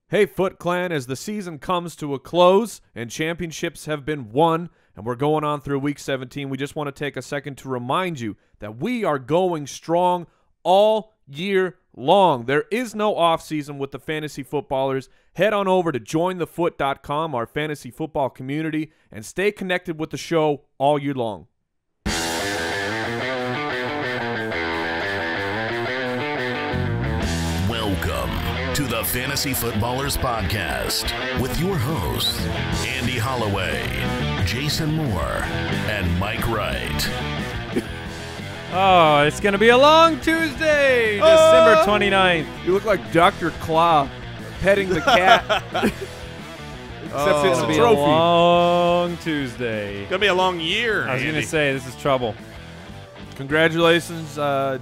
Hey, Foot Clan, as the season comes to a close and championships have been won and we're going on through Week 17, we just want to take a second to remind you that we are going strong all year long. There is no offseason with the fantasy footballers. Head on over to jointhefoot.com, our fantasy football community, and stay connected with the show all year long. Welcome to the Fantasy Footballers Podcast with your hosts, Andy Holloway, Jason Moore, and Mike Wright. Oh, it's going to be a long Tuesday, December 29th. You look like Dr. Claw petting the cat. Except it's It's a going to be a trophy. long Tuesday. Gonna be a long year. I was going to Andy. say, this is trouble. Congratulations,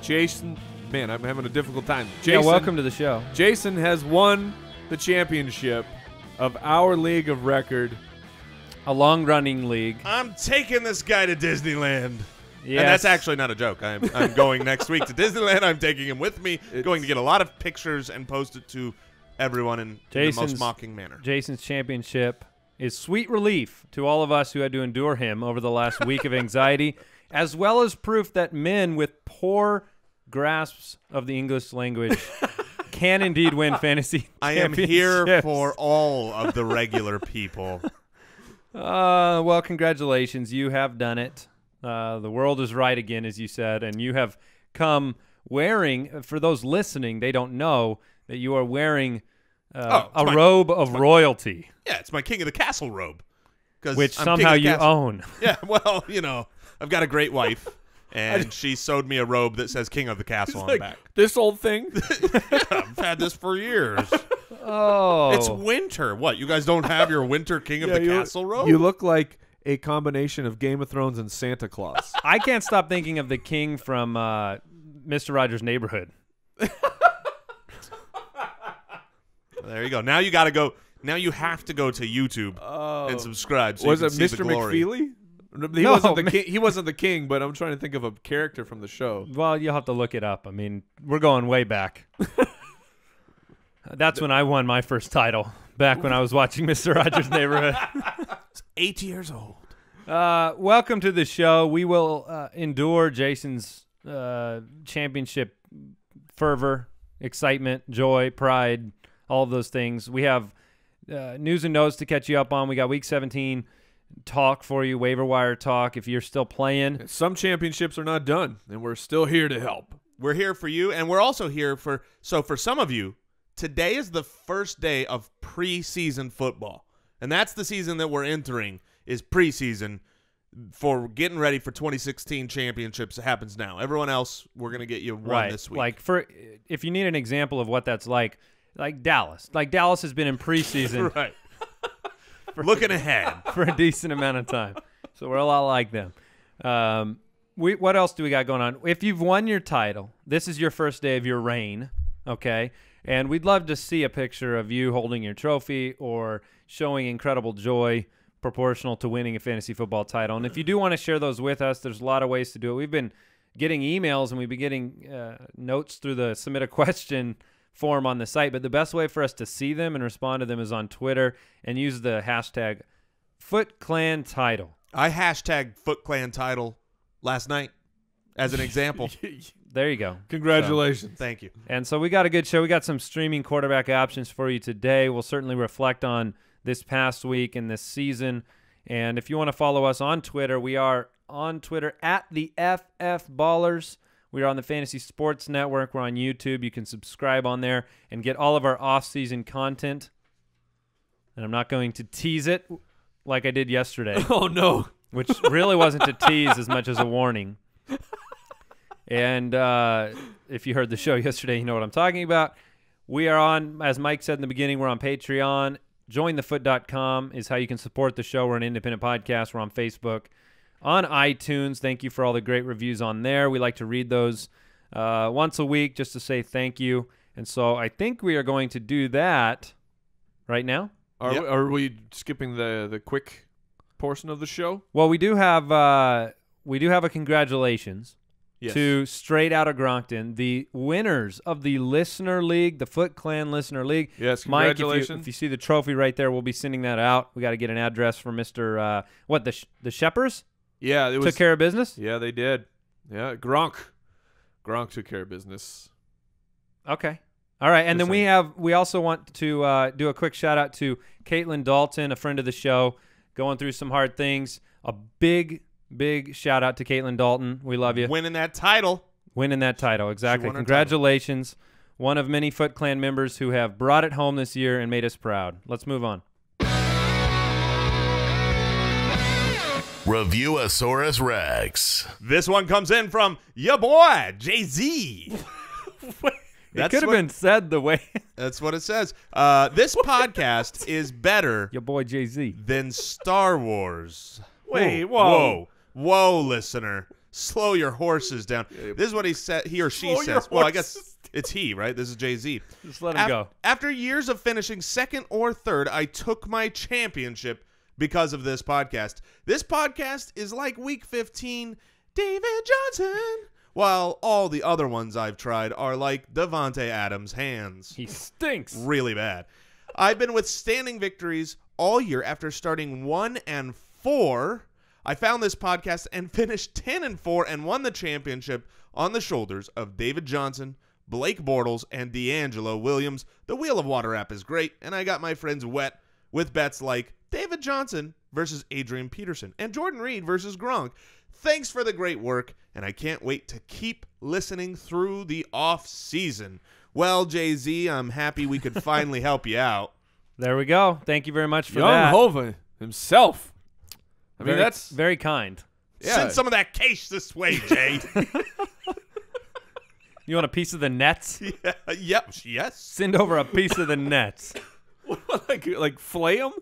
Jason. Man, I'm having a difficult time. Jason, Yeah, welcome to the show. Jason has won the championship of our league of record. A long-running league. I'm taking this guy to Disneyland. Yes. And that's actually not a joke. I'm going next week to Disneyland. I'm taking him with me. Going to get a lot of pictures and post it to everyone in the most mocking manner. Jason's championship is sweet relief to all of us who had to endure him over the last week of anxiety, as well as proof that men with poor grasps of the English language can indeed win fantasy I am here for all of the regular people. Well, congratulations. You have done it. The world is right again, as you said, and you have come wearing, for those listening, they don't know that you are wearing a robe of royalty. Yeah, it's my King of the Castle robe. Which I'm somehow King of the you Castle. own. Yeah, well, you know, I've got a great wife, and she sewed me a robe that says King of the Castle on the back. This old thing. I've had this for years. Oh. It's winter. What, you guys don't have your winter King of the Castle robe? You look like a combination of Game of Thrones and Santa Claus. I can't stop thinking of the king from Mr. Rogers' Neighborhood. There you go. Now you got to go. Now you have to go to YouTube and subscribe. So Was you it can see Mr. the glory. McFeely? He wasn't the king. He wasn't the king, but I'm trying to think of a character from the show. Well, you'll have to look it up. I mean, we're going way back. That's when I won my first title, back when I was watching Mr. Rogers' Neighborhood. 8 years old. Welcome to the show. We will endure Jason's championship fervor, excitement, joy, pride, all of those things. We have news and notes to catch you up on. We got Week 17 talk for you, waiver wire talk if you're still playing. Some championships are not done, and we're still here to help. We're here for you, and we're also here for some of you, today is the first day of preseason football. And that's the season that we're entering, is preseason for getting ready for 2016 championships. It happens now. Everyone else, we're going to get you one this week. Like, if you need an example of what that's like Dallas. Like, Dallas has been in preseason. Right. Looking ahead. For a decent amount of time. So we're a lot like them. What else do we got going on? If you've won your title, this is your first day of your reign, okay? And we'd love to see a picture of you holding your trophy or showing incredible joy proportional to winning a fantasy football title. And if you do want to share those with us, there's a lot of ways to do it. We've been getting emails and we've been getting notes through the submit a question form on the site, but the best way for us to see them and respond to them is on Twitter and use the hashtag FootClanTitle. I hashtagged FootClanTitle last night as an example. There you go. Congratulations. Thank you. And so we got a good show. We got some streaming quarterback options for you today. We'll certainly reflect on this past week and this season. And if you want to follow us on Twitter, we are on Twitter at the FF Ballers. We are on the Fantasy Sports Network. We're on YouTube. You can subscribe on there and get all of our off-season content. And I'm not going to tease it like I did yesterday. Oh, no. Which really wasn't a tease as much as a warning. And if you heard the show yesterday, you know what I'm talking about. We are on, as Mike said in the beginning, we're on Patreon. Jointhefoot.com is how you can support the show. We're an independent podcast. We're on Facebook. On iTunes, thank you for all the great reviews on there. We like to read those once a week just to say thank you. And so I think we are going to do that right now. Are we skipping the quick portion of the show? Well, we do have a congratulations. to Straight Outta Gronkton, the winners of the Listener League, the Foot Clan Listener League. Yes, Mike, congratulations. if you see the trophy right there, we'll be sending that out. We got to get an address for Mr. The Shepherds? Yeah, it was. Took care of business? Yeah, they did. Yeah, Gronk took care of business. Okay. All right, and Just then we also want to do a quick shout out to Caitlin Dalton, a friend of the show, going through some hard things. A big shout out to Caitlin Dalton. We love you. Winning that title. Winning that title, exactly. won her Congratulations. One of many Foot Clan members who have brought it home this year and made us proud. Let's move on. Reviewasaurus Rex. This one comes in from your boy, Jay-Z. It could have been said the way That's what it says. This podcast is better your boy Jay-Z. than Star Wars. Wait, Whoa, listener. Slow your horses down. This is what he or she Slow your says. Well, I guess horses it's he, right? This is Jay-Z. Just let him go. After years of finishing second or third, I took my championship because of this podcast. This podcast is like Week 15, David Johnson, while all the other ones I've tried are like Devontae Adams' hands. He stinks. Really bad. I've been withstanding victories all year after starting 1-4. I found this podcast and finished 10-4 and won the championship on the shoulders of David Johnson, Blake Bortles, and D'Angelo Williams. The Wheel of Water app is great, and I got my friends wet with bets like David Johnson versus Adrian Peterson and Jordan Reed versus Gronk. Thanks for the great work, and I can't wait to keep listening through the off season. Well, Jay-Z, I'm happy we could finally help you out. There we go. Thank you very much for Young that. Hova himself. I mean, that's very kind. yeah. Send some of that cash this way, Jay. You want a piece of the Nets? Yep. Yes. Send over a piece of the Nets. like flay him.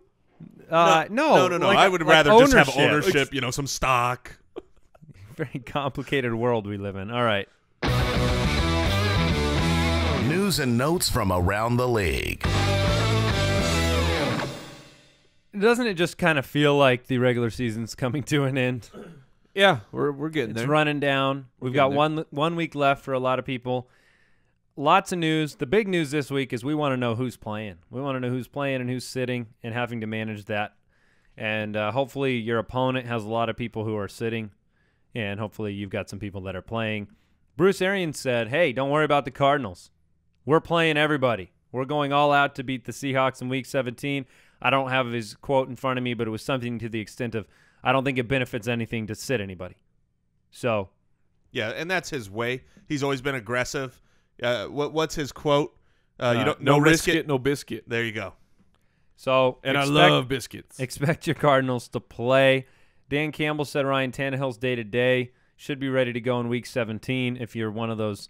No. No. Like I would like rather just have ownership. ownership, some stock. Very complicated world we live in. All right. News and notes from around the league. Doesn't it just kind of feel like the regular season's coming to an end? Yeah, we're getting It's there. running down. We've got getting one week left for a lot of people. Lots of news. The big news this week is we want to know who's playing. We want to know who's playing and who's sitting and having to manage that. And hopefully your opponent has a lot of people who are sitting, and hopefully you've got some people that are playing. Bruce Arians said, hey, don't worry about the Cardinals. We're playing everybody. We're going all out to beat the Seahawks in Week 17. I don't have his quote in front of me, but it was something to the extent of, I don't think it benefits anything to sit anybody. So. Yeah, and that's his way. He's always been aggressive. What's his quote? You don't no risk it, no biscuit. There you go. So And I love biscuits. Expect your Cardinals to play. Dan Campbell said Ryan Tannehill's day-to-day should be ready to go in Week 17 if you're one of those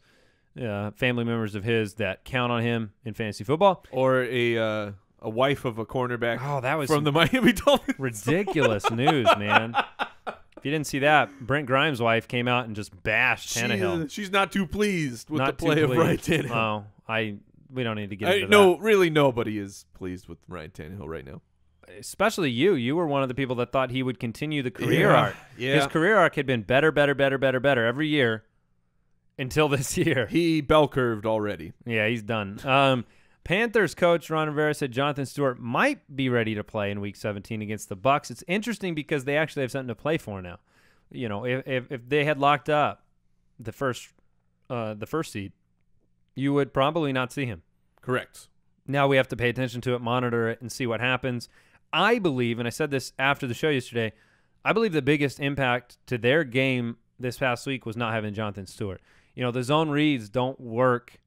family members of his that count on him in fantasy football. Or a wife of a cornerback. Oh, that was from the Miami Dolphins. Ridiculous news, man. If you didn't see that, Brent Grimes' wife came out and just bashed Tannehill. She's not too pleased with Not the play too of Ryan pleased. Tannehill. Oh, we don't need to get into that. No, really, nobody is pleased with Ryan Tannehill right now. Especially you. You were one of the people that thought he would continue the career arc. Yeah. His career arc had been better every year until this year. He bell curved already. Yeah, he's done. Panthers coach Ron Rivera said Jonathan Stewart might be ready to play in Week 17 against the Bucs. It's interesting because they actually have something to play for now. You know, if they had locked up the first seed, you would probably not see him. Correct. Now we have to pay attention to it, monitor it, and see what happens. I believe, and I said this after the show yesterday, I believe the biggest impact to their game this past week was not having Jonathan Stewart. You know, the zone reads don't work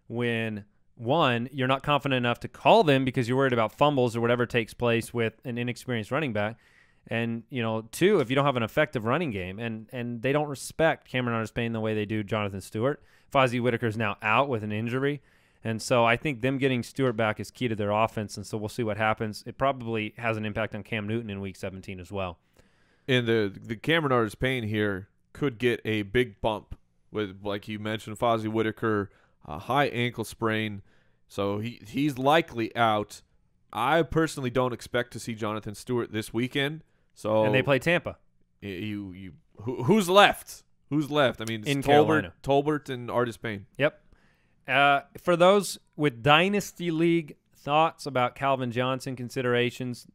when, one, you're not confident enough to call them because you're worried about fumbles or whatever takes place with an inexperienced running back. And, you know, two, if you don't have an effective running game, and they don't respect Cameron Artis-Payne the way they do Jonathan Stewart. Fozzie Whitaker's now out with an injury. And so I think them getting Stewart back is key to their offense, and so we'll see what happens. It probably has an impact on Cam Newton in Week 17 as well. And the Cameron Artis-Payne here could get a big bump with, like you mentioned, Fozzie Whitaker, a high ankle sprain. So he's likely out. I personally don't expect to see Jonathan Stewart this weekend. So And they play Tampa. Who's left? Who's left? I mean, it's In Carolina. Tolbert and Artis Payne. Yep. For those with Dynasty League thoughts about Calvin Johnson considerations,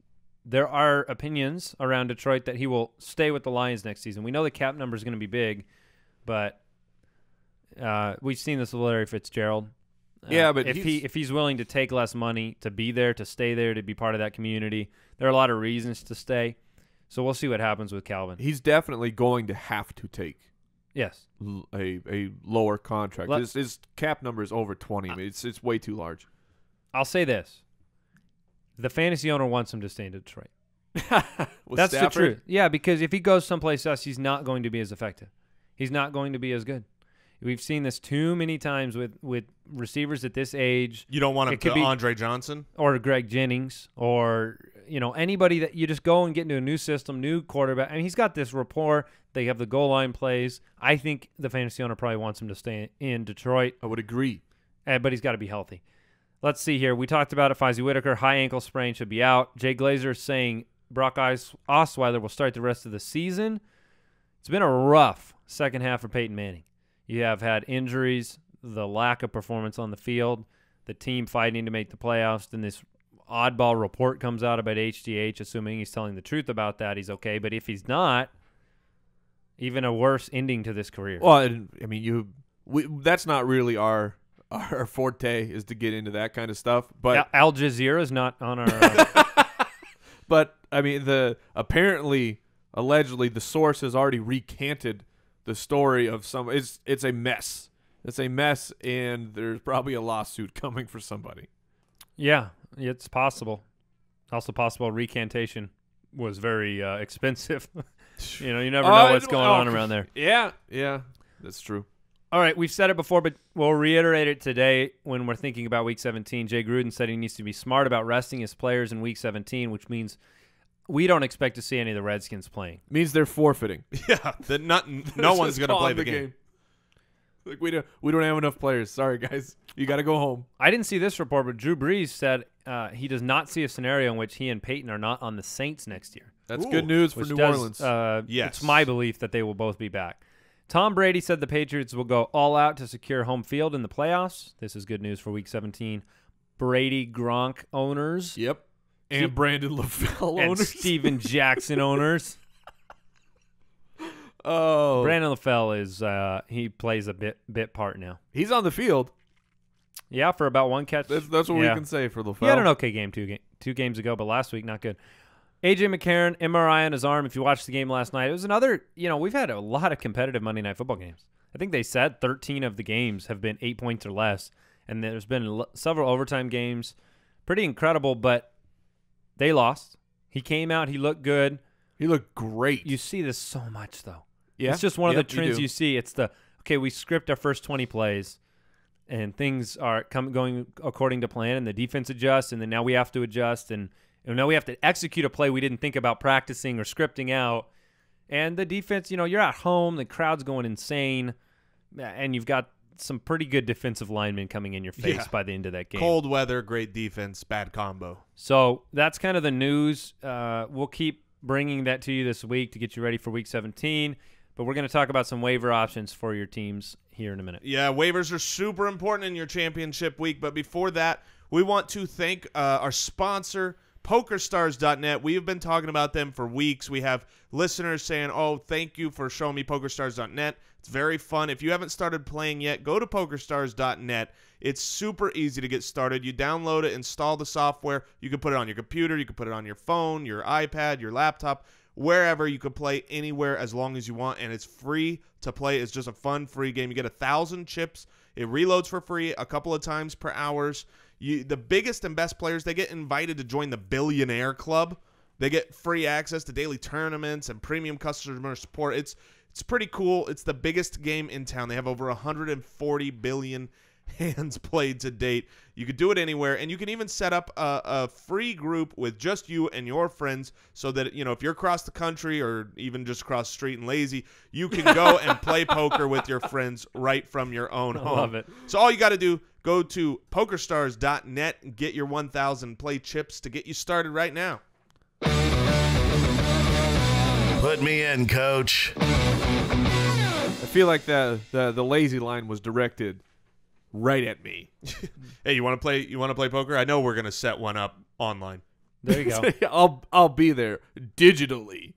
there are opinions around Detroit that he will stay with the Lions next season. We know the cap number is going to be big, but we've seen this with Larry Fitzgerald. Yeah, but if he's willing to take less money to be there, to stay there, to be part of that community, there are a lot of reasons to stay. So we'll see what happens with Calvin. He's definitely going to have to take Yes. a lower contract. His cap number is over 20. I mean, it's way too large. I'll say this. The fantasy owner wants him to stay in Detroit. That's the truth. Yeah, because if he goes someplace else, he's not going to be as effective. He's not going to be as good. We've seen this too many times with receivers at this age. You don't want him to Andre Johnson? Or Greg Jennings or, anybody that you just go and get into a new system, new quarterback. I mean, he's got this rapport. They have the goal line plays. I think the fantasy owner probably wants him to stay in Detroit. I would agree. But he's got to be healthy. Let's see here. We talked about it. Fozzie Whitaker, high ankle sprain, should be out. Jay Glazer saying Brock Osweiler will start the rest of the season. It's been a rough second half for Peyton Manning. You have had injuries, the lack of performance on the field, the team fighting to make the playoffs. Then this oddball report comes out about HGH, assuming he's telling the truth about that. He's okay. But if he's not, even a worse ending to this career. Well, I mean, that's not really our forte is to get into that kind of stuff. But Al Jazeera is not on our But, I mean, allegedly, the source has already recanted the story of some. It's a mess. It's a mess, and there's probably a lawsuit coming for somebody. Yeah, it's possible. Also possible recantation was very expensive. You never know what's going on around there. Yeah, that's true. All right, we've said it before, but we'll reiterate it today when we're thinking about Week 17. Jay Gruden said he needs to be smart about resting his players in Week 17, which means we don't expect to see any of the Redskins playing. Means they're forfeiting. Yeah, no one's going to play the game. Like we don't have enough players. Sorry, guys. You got to go home. I didn't see this report, but Drew Brees said he does not see a scenario in which he and Peyton are not on the Saints next year. That's good news for New Orleans. Yes. It's my belief that they will both be back. Tom Brady said the Patriots will go all out to secure home field in the playoffs. This is good news for Week 17. Brady Gronk owners. Yep. And Brandon LaFell and owners. Steven Jackson owners. Oh. Brandon LaFell is he plays a bit part now. He's on the field. Yeah, for about one catch. That's what we can say for LaFell. He had an okay game two games ago, but last week not good. A.J. McCarron, MRI on his arm. If you watched the game last night, it was another, we've had a lot of competitive Monday Night Football games. I think they said 13 of the games have been 8 points or less, and there's been several overtime games. Pretty incredible, but they lost. He came out. He looked good. He looked great. You see this so much, though. Yeah. It's just one of the trends you see. It's we script our first 20 plays, and things are going according to plan, and the defense adjusts, and then now we have to adjust, and now we have to execute a play we didn't think about practicing or scripting out. And the defense, you're at home, the crowd's going insane, and you've got some pretty good defensive linemen coming in your face by the end of that game. Cold weather, great defense, bad combo. So that's kind of the news. We'll keep bringing that to you this week to get you ready for Week 17. But we're going to talk about some waiver options for your teams here in a minute. Yeah, waivers are super important in your championship week. But before that, we want to thank our sponsor, PokerStars.net. We have been talking about them for weeks. We have listeners saying, thank you for showing me PokerStars.net. It's very fun. If you haven't started playing yet, go to PokerStars.net. It's super easy to get started. You download it, install the software. You can put it on your computer. You can put it on your phone, your iPad, your laptop, wherever. You can play anywhere as long as you want, and it's free to play. It's just a fun, free game. You get 1,000 chips. It reloads for free a couple of times per hour. The biggest and best players, they get invited to join the Billionaire Club. They get free access to daily tournaments and premium customer support. It's pretty cool. It's the biggest game in town. They have over 140 billion hands played to date. You could do it anywhere, and you can even set up a free group with just you and your friends so that, if you're across the country or even just across the street and lazy, you can go and play poker with your friends right from your own home. I love it. So all you got to do, go to PokerStars.net and get your 1,000 play chips to get you started right now. Put me in, coach. feel like the lazy line was directed right at me. Hey, you want to play? You want to play poker? I know we're gonna set one up online. There you go. I'll be there digitally.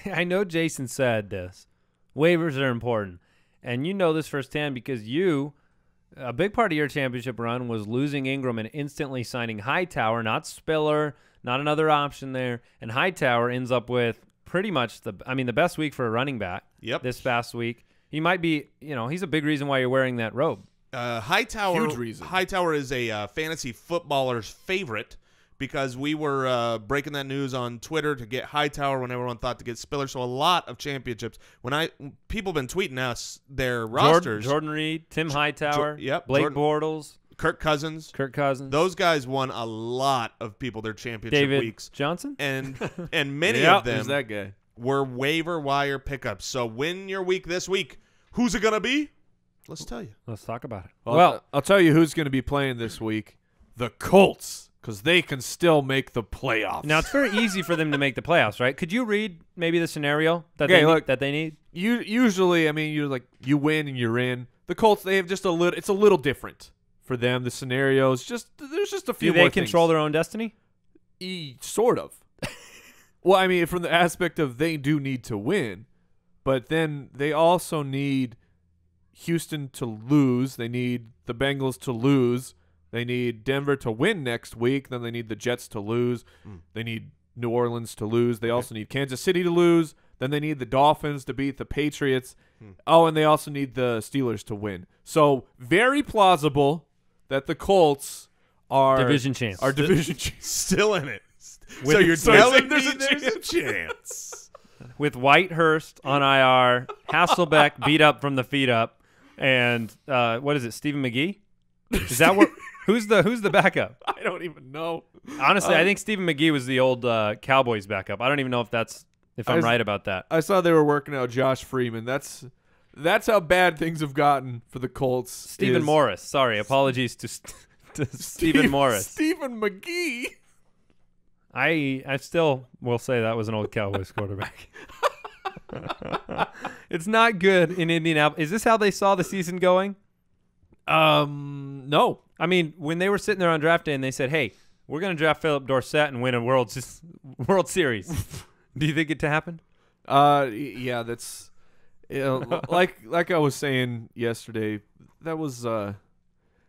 I know Jason said this. Waivers are important. And you know this firsthand because a big part of your championship run was losing Ingram and instantly signing Hightower, not Spiller, not another option there. And Hightower ends up with pretty much the best week for a running back. Yep. This past week. He might be, he's a big reason why you're wearing that robe. Hightower, Huge reason. Hightower is a fantasy footballer's favorite because we were breaking that news on Twitter to get Hightower when everyone thought to get Spiller. So a lot of championships. People been tweeting us their rosters. Jordan Reed, Tim Hightower, Blake Jordan, Bortles, Kirk Cousins. Those guys won a lot of people their championship David weeks. Johnson, and many of them that guy. were waiver wire pickups. So win your week this week. Who's it gonna be? Let's tell you. Let's talk about it. Well, I'll tell you who's going to be playing this week. The Colts, because they can still make the playoffs. Now, it's very easy for them to make the playoffs, right? Could you read maybe the scenario that they need? Usually, you win and you're in. The Colts, they have just it's a little different for them. The scenarios, there's just a few Do more they control their own destiny? Sort of. Well, from the aspect of they do need to win, but then they also need Houston to lose. They need the Bengals to lose. They need Denver to win next week. Then they need the Jets to lose. They need New Orleans to lose. They also need Kansas City to lose. Then they need the Dolphins to beat the Patriots. Oh, and they also need the Steelers to win. So very plausible that the Colts are division champs. Still in it. So you're telling me there's a chance. With Whitehurst on IR, Hasselbeck beat up from the feet up, and what is it, Stephen McGee? Is that what? Who's the backup? I don't even know. Honestly, I think Stephen McGee was the old Cowboys backup. I don't even know if I'm right about that. I saw they were working out Josh Freeman. That's how bad things have gotten for the Colts. Stephen Morris. Sorry, apologies to Stephen Morris. Stephen McGee. I still will say that was an old Cowboys quarterback. It's not good in Indianapolis. Is this how they saw the season going? No. I mean, when they were sitting there on draft day and they said, "Hey, we're going to draft Philip Dorsett and win a World Series," do you think it to happen? Yeah, that's like I was saying yesterday. That was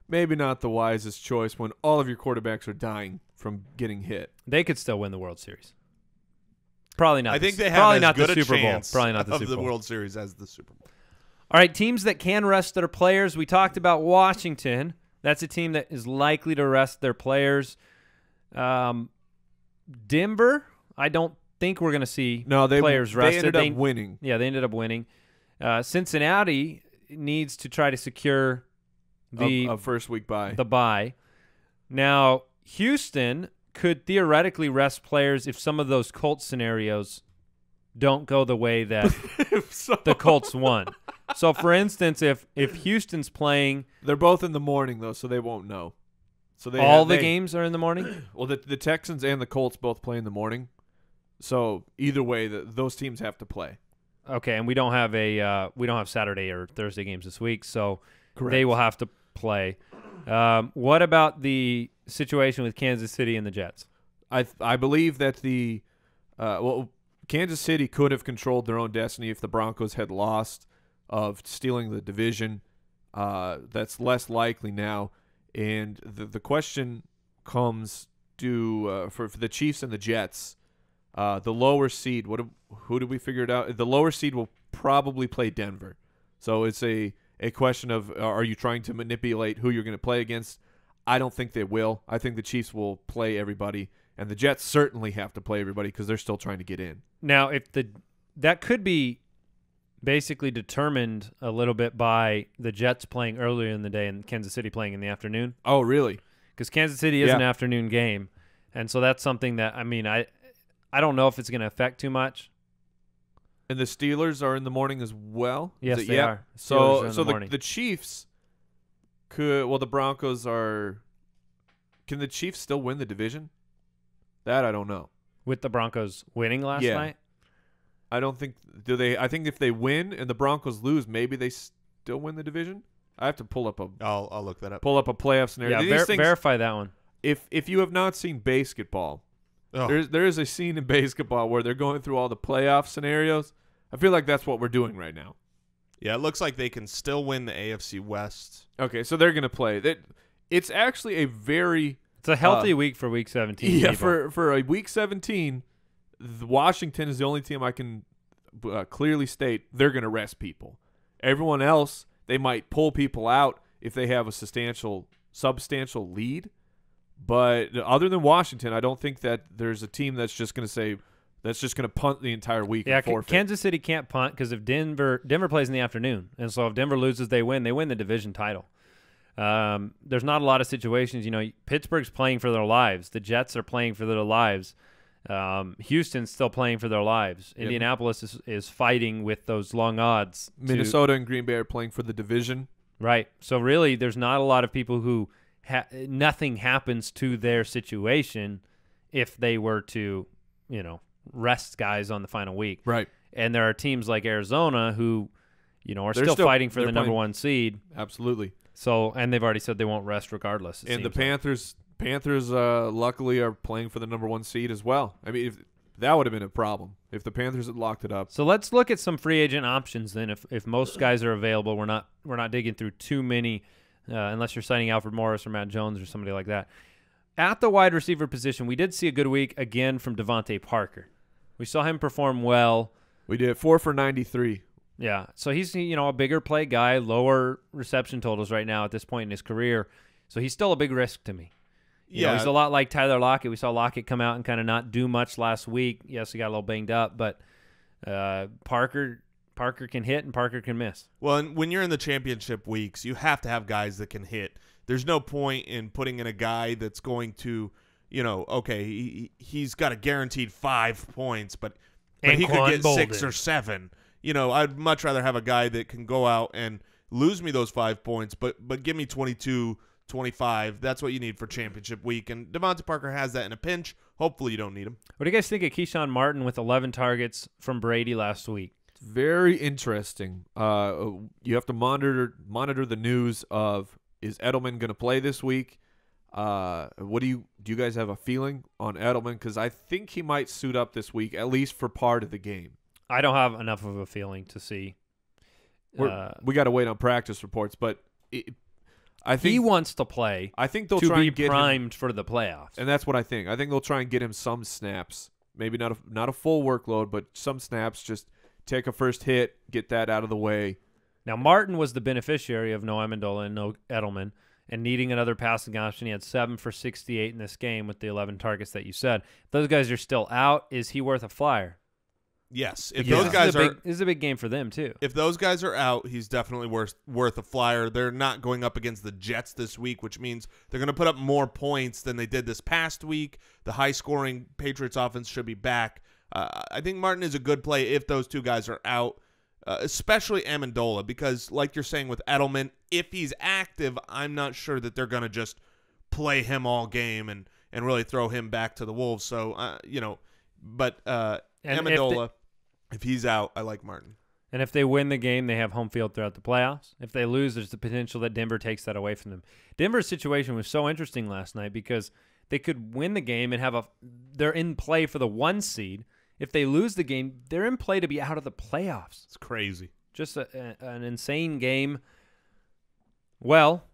maybe not the wisest choice when all of your quarterbacks are dying from getting hit. They could still win the World Series. Probably not. I think they have probably as not good the a Super Bowl. chance Probably not the of Super the Bowl. World Series as the Super Bowl. All right, teams that can rest their players. We talked about Washington. That's a team that is likely to rest their players. Denver, I don't think we're going to see players rested. They ended up winning. Yeah, they ended up winning. Cincinnati needs to try to secure a first week bye. The bye. Now, Houston could theoretically rest players if some of those Colts scenarios don't go the way that the Colts won. So, for instance, if Houston's playing, they're both in the morning though, so they won't know. So the games are in the morning. Well, the Texans and the Colts both play in the morning. So either way, those teams have to play. Okay, and we don't have Saturday or Thursday games this week, so Correct. They will have to play. What about the situation with Kansas City and the Jets? I believe that Kansas City could have controlled their own destiny if the Broncos had lost of stealing the division. That's less likely now. And the question comes for the Chiefs and the Jets. The lower seed, who did we figure it out? The lower seed will probably play Denver. So it's a question of are you trying to manipulate who you're going to play against? I don't think they will. I think the Chiefs will play everybody. And the Jets certainly have to play everybody because they're still trying to get in. Now, that could be basically determined a little bit by the Jets playing earlier in the day and Kansas City playing in the afternoon. Oh, really? Because Kansas City is an afternoon game. And so that's something that, I don't know if it's going to affect too much. And the Steelers are in the morning as well? Yes, they are. So the the Chiefs could – well, the Broncos are – can the Chiefs still win the division? That I don't know. With the Broncos winning last night? I don't think do they. I think if they win and the Broncos lose, maybe they still win the division. I have to pull up a I'll look that up. Pull up a playoff scenario. Yeah, These things, verify that one. If you have not seen basketball, there is a scene in basketball where they're going through all the playoff scenarios. I feel like that's what we're doing right now. Yeah, it looks like they can still win the AFC West. Okay, so they're going to play. It's actually a very It's a healthy week for Week 17. Yeah, people. for a Week 17, Washington is the only team I can clearly state they're going to rest people. Everyone else, they might pull people out if they have a substantial lead. But other than Washington, I don't think that there's a team that's just going to say that's just going to punt the entire week. Yeah, and forfeit. Kansas City can't punt because if Denver plays in the afternoon, and so if Denver loses, they win the division title. There's not a lot of situations. Pittsburgh's playing for their lives. The Jets are playing for their lives. Houston's still playing for their lives. Yep. Indianapolis is fighting with those long odds. Minnesota and Green Bay are playing for the division. Right. So really, there's not a lot of people who nothing happens to their situation if they were to, rest guys on the final week. Right. And there are teams like Arizona who, are still fighting for the number one seed. Absolutely. So, and they've already said they won't rest regardless. And the Panthers luckily are playing for the number one seed as well. I mean, that would have been a problem if the Panthers had locked it up. So let's look at some free agent options then. If most guys are available, we're not digging through too many, unless you're signing Alfred Morris or Matt Jones or somebody like that. At the wide receiver position, we did see a good week again from Devontae Parker. We saw him perform well. We did 4 for 93. Yeah, so he's a bigger play guy, lower reception totals right now at this point in his career. So he's still a big risk to me. He's a lot like Tyler Lockett. We saw Lockett come out and kind of not do much last week. Yes, he got a little banged up, but Parker can hit and Parker can miss. Well, and when you're in the championship weeks, you have to have guys that can hit. There's no point in putting in a guy that's going to, he's got a guaranteed 5 points, but he could get Bolden. 6 or 7. I'd much rather have a guy that can go out and lose me those 5 points, but give me 22, 25. That's what you need for championship week. And Devontae Parker has that in a pinch. Hopefully you don't need him. What do you guys think of Keyshawn Martin with 11 targets from Brady last week? Very interesting. You have to monitor the news of, is Edelman going to play this week? What do you guys have a feeling on Edelman? Because I think he might suit up this week, at least for part of the game. I don't have enough of a feeling to see. We got to wait on practice reports, but I think he wants to play. I think they'll to try be and get primed him, for the playoffs, and that's what I think. I think they'll try and get him some snaps, maybe not a full workload, but some snaps. Just take a first hit, get that out of the way. Now Martin was the beneficiary of no Amendola and no Edelman, and needing another passing option. He had 7 for 68 in this game with the 11 targets that you said. If those guys are still out, is he worth a flyer? Yes, if those guys this is a big game for them too. If those guys are out, he's definitely worth a flyer. They're not going up against the Jets this week, which means they're going to put up more points than they did this past week. The high-scoring Patriots offense should be back. I think Martin is a good play if those two guys are out, especially Amendola, because like you're saying with Edelman, if he's active, I'm not sure that they're going to just play him all game and really throw him back to the Wolves. So, but Amendola, if he's out, I like Martin. And if they win the game, they have home field throughout the playoffs. If they lose, there's the potential that Denver takes that away from them. Denver's situation was so interesting last night because they could win the game and they're in play for the 1 seed. If they lose the game, they're in play to be out of the playoffs. It's crazy. Just an insane game. Well,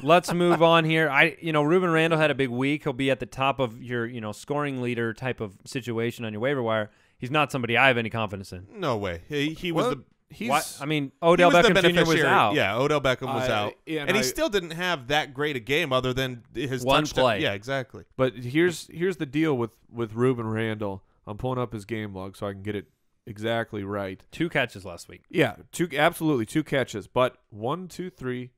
let's move on here. Ruben Randle had a big week. He'll be at the top of your, scoring leader type of situation on your waiver wire. He's not somebody I have any confidence in. No way. He was Odell Beckham Jr. was out. Yeah, Odell Beckham was out. Yeah, and he still didn't have that great a game other than his one touchdown. play. Yeah, exactly. But here's the deal with Ruben Randle. I'm pulling up his game log so I can get it exactly right. 2 catches last week. Yeah, 2 catches. But 1, 2, 3,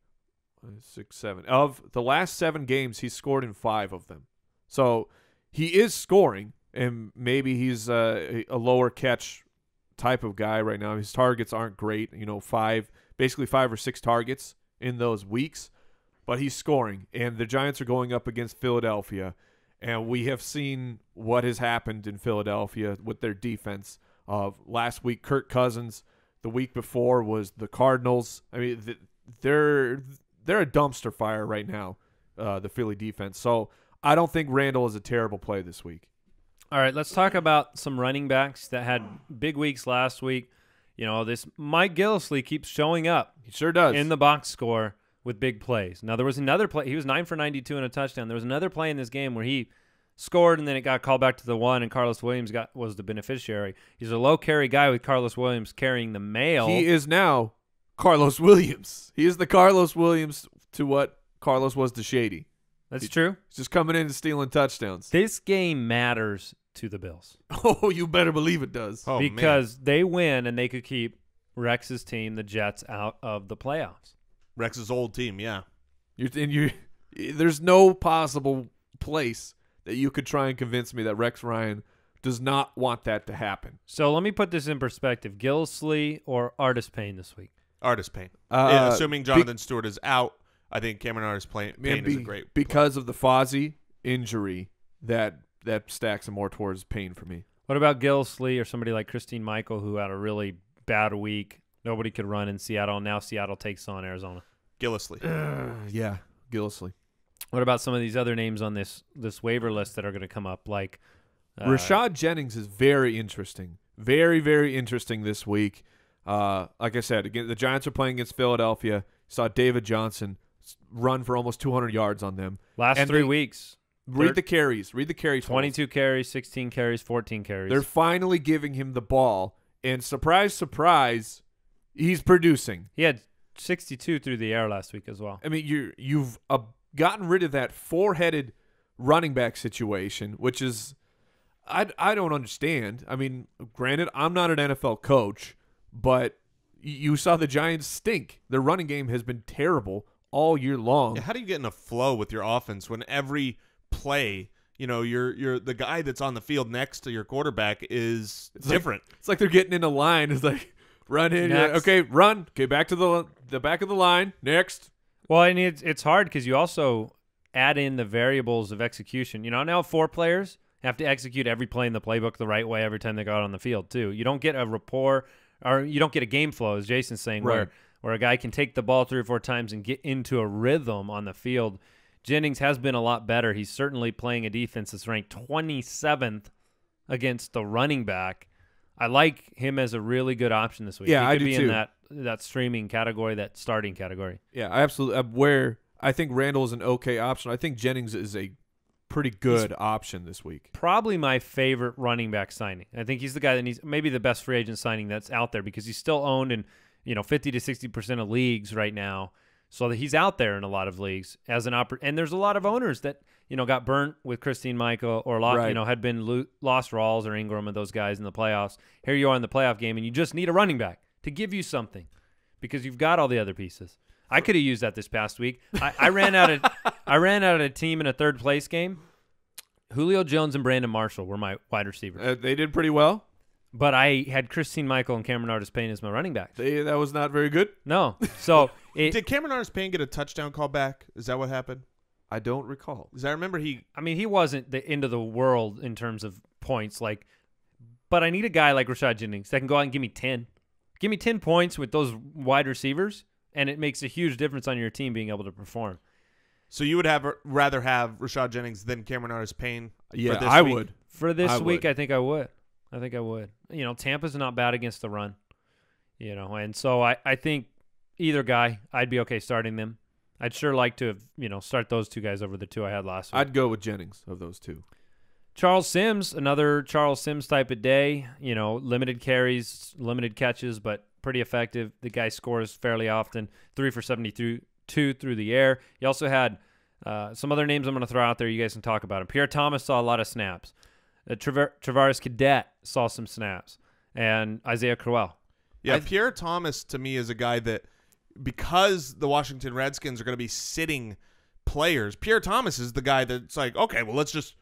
6, 7 of the last 7 games, he's scored in 5 of them. So he is scoring, and maybe he's a lower catch type of guy right now. His targets aren't great. 5 or 6 targets in those weeks, but he's scoring. And the Giants are going up against Philadelphia. And we have seen what has happened in Philadelphia with their defense. Last week, Kirk Cousins. The week before was the Cardinals. I mean, they're a dumpster fire right now, the Philly defense. So I don't think Randall is a terrible play this week. All right, let's talk about some running backs that had big weeks last week. You know, this Mike Gillislee keeps showing up. He sure does. In the box score with big plays. Now, there was another play. He was 9 for 92 and a touchdown. There was another play in this game where he scored, and then it got called back to the one, and Carlos Williams was the beneficiary. He's a low-carry guy with Carlos Williams carrying the mail. He is now Carlos Williams. He is the Carlos Williams to what Carlos was to Shady. That's true. He's just coming in and stealing touchdowns. This game matters to the Bills. Oh, you better believe it does. Oh, because man. they win, and they could keep Rex's team, the Jets, out of the playoffs. Rex's old team, yeah. There's no possible place that you could try and convince me that Rex Ryan does not want that to happen. So let me put this in perspective. Gillislee or Artis Payne this week? Artis Payne. Assuming Jonathan Stewart is out, I think Cameron Artis Payne is a great because of the Fozzie injury that stacks him more towards Payne for me. What about Gillislee or somebody like Christine Michael who had a really bad week? Nobody could run in Seattle. Now Seattle takes on Arizona. Gillislee. Yeah, Gillislee. What about some of these other names on this waiver list that are going to come up? Like Rashad Jennings is very interesting. Very, very interesting this week. Like I said, again, the Giants are playing against Philadelphia. Saw David Johnson run for almost 200 yards on them. Last 3 weeks. Read the carries. Read the carries. 22 carries, 16 carries, 14 carries. They're finally giving him the ball. And surprise, surprise, he's producing. He had 62 through the air last week as well. I mean, you've gotten rid of that four-headed running back situation, which is I don't understand. I mean, granted, I'm not an NFL coach, but you saw the Giants stink. Their running game has been terrible all year long. Yeah, how do you get in a flow with your offense when every play, you're the guy that's on the field next to your quarterback is different? It's like they're getting in a line. It's like run in, Next. okay, run, okay, back to the back of the line, next. Well, and it's hard because you also add in the variables of execution. Now 4 players have to execute every play in the playbook the right way every time they go out on the field too. You don't get a rapport, or you don't get a game flow, as Jason's saying, right, where a guy can take the ball 3 or 4 times and get into a rhythm on the field. Jennings has been a lot better. He's certainly playing a defense that's ranked 27th against the running back. I like him as a really good option this week. Yeah, he could I do be too. in that streaming category, that starting category. Yeah, absolutely. Where I think Randall is an okay option, I think Jennings is a pretty good option this week. Probably my favorite running back signing. I think he's the guy that needs maybe the best free agent signing that's out there because he's still owned in 50 to 60% of leagues right now. So that he's out there in a lot of leagues as an and there's a lot of owners that got burnt with Christine Michael or right, had been lost Rawls or Ingram and those guys in the playoffs. Here you are in the playoff game and you just need a running back to give you something because you've got all the other pieces. I could have used that this past week. I ran out of a team in a third place game. Julio Jones and Brandon Marshall were my wide receivers. They did pretty well. But I had Christine Michael and Cameron Artis Payne as my running backs. That was not very good. No. So did Cameron Artis Payne get a touchdown call back? Is that what happened? I don't recall. Because I remember he wasn't the end of the world in terms of points. But I need a guy like Rashad Jennings that can go out and give me 10. Give me 10 points with those wide receivers, and it makes a huge difference on your team being able to perform. So you would rather have Rashad Jennings than Cameron Artis Payne? Yeah, for this I week? would. For this week, would. I think I would. Tampa's not bad against the run. And so I think either guy, I'd be okay starting them. I'd sure like to have, start those 2 guys over the 2 I had last week. I'd go with Jennings of those 2. Charles Sims, another Charles Sims type of day. Limited carries, limited catches, but pretty effective. The guy scores fairly often, 3 for 72 through the air. He also had some other names I'm going to throw out there. You guys can talk about him. Pierre Thomas saw a lot of snaps. Travaris Cadet saw some snaps. And Isaiah Crowell. Yeah, Pierre Thomas to me is a guy that, because the Washington Redskins are going to be sitting players, Pierre Thomas is the guy that's like, okay, well, let's just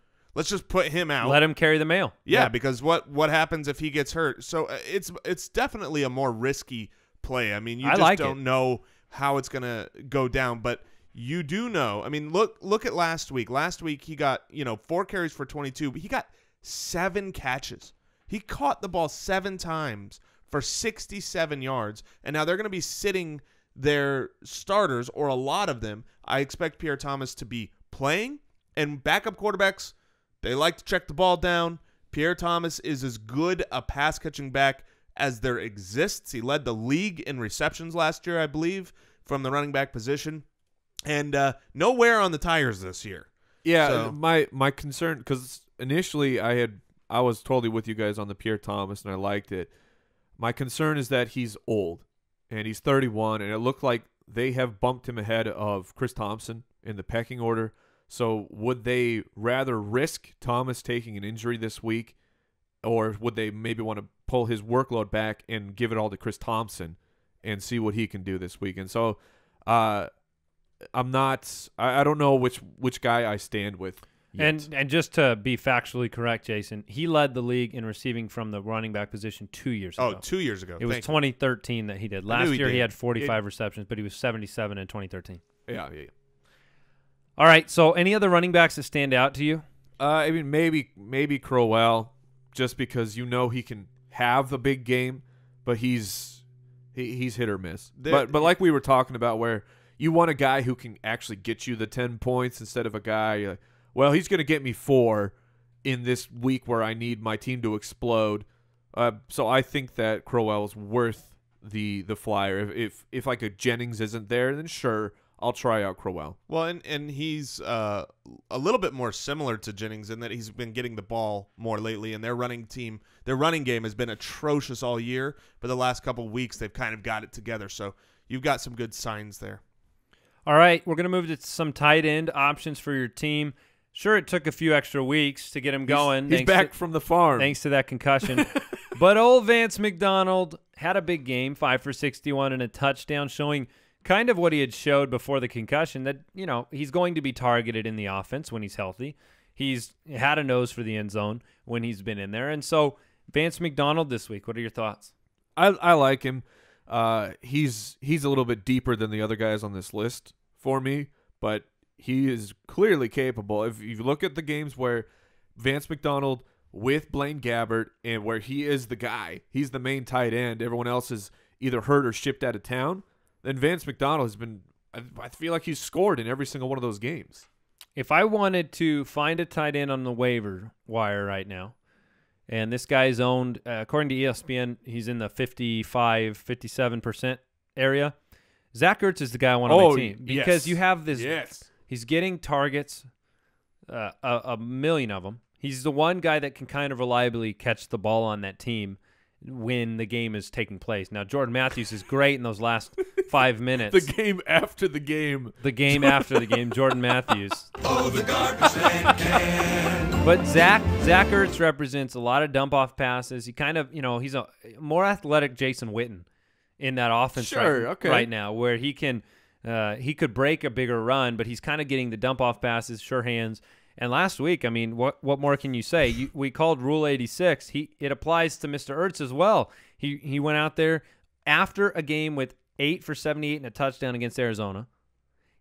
put him out. Let him carry the mail. Yeah, because what happens if he gets hurt? So it's definitely a more risky play. I mean, you just don't know how it's going to go down, but you do know. I mean, look at last week. Last week he got 4 carries for 22, but he got 7 catches. He caught the ball 7 times for 67 yards, and now they're going to be sitting their starters, or a lot of them. I expect Pierre Thomas to be playing, and backup quarterbacks, they like to check the ball down. Pierre Thomas is as good a pass-catching back as there exists. He led the league in receptions last year, I believe, from the running back position, and no wear on the tires this year. Yeah, So- my concern, because initially I was totally with you guys on the Pierre Thomas, and I liked it. My concern is that he's old, and he's 31, and it looked like they have bumped him ahead of Chris Thompson in the pecking order. So would they rather risk Thomas taking an injury this week, or would they maybe want to pull his workload back and give it all to Chris Thompson and see what he can do this week? And so I don't know which guy I stand with yet. And just to be factually correct, Jason, he led the league in receiving from the running back position 2 years ago. 2 years ago. It was Thank you. 2013 that he did. I Last knew he year he did. had 45 receptions, but he was 77 in 2013. Yeah. All right, so any other running backs that stand out to you? I mean, maybe Crowell, just because he can have the big game, but he's hit or miss. But like we were talking about, where you want a guy who can actually get you the 10 points instead of a guy you're like, well, he's going to get me 4 in this week where I need my team to explode. So I think that Crowell is worth the flyer. If like a Jennings isn't there, then sure, I'll try out Crowell. Well, and he's a little bit more similar to Jennings in that he's been getting the ball more lately, and their running game has been atrocious all year. But the last couple of weeks, they've kind of got it together. So you've got some good signs there. All right, we're going to move to some tight end options for your team. Sure, it took a few extra weeks to get him going. He's back from the farm. Thanks to that concussion. But old Vance McDonald had a big game, 5 for 61 and a touchdown, showing kind of what he had showed before the concussion, that, he's going to be targeted in the offense when he's healthy. He's had a nose for the end zone when he's been in there. And so Vance McDonald this week, what are your thoughts? I like him. He's a little bit deeper than the other guys on this list for me, but he is clearly capable. If you look at the games where Vance McDonald with Blaine Gabbert and where he is the guy, he's the main tight end, everyone else is either hurt or shipped out of town, then Vance McDonald has been, I feel like he's scored in every single one of those games. If I wanted to find a tight end on the waiver wire right now, and this guy's owned, according to ESPN, he's in the 55, 57% area, Zach Ertz is the guy I want on my team. Because you have this. Yes. He's getting targets, a million of them. He's the one guy that can kind of reliably catch the ball on that team when the game is taking place. Now, Jordan Matthews is great in those last 5 minutes. The game after the game. The game after the game, Jordan Matthews. Oh, the garbage man. But Zach Ertz represents a lot of dump-off passes. He kind of, he's a more athletic Jason Witten in that offense right now, where he can he could break a bigger run, but he's kind of getting the dump-off passes, sure hands. And last week, I mean, what more can you say? We called Rule 86. It applies to Mr. Ertz as well. He went out there after a game with 8 for 78 and a touchdown against Arizona.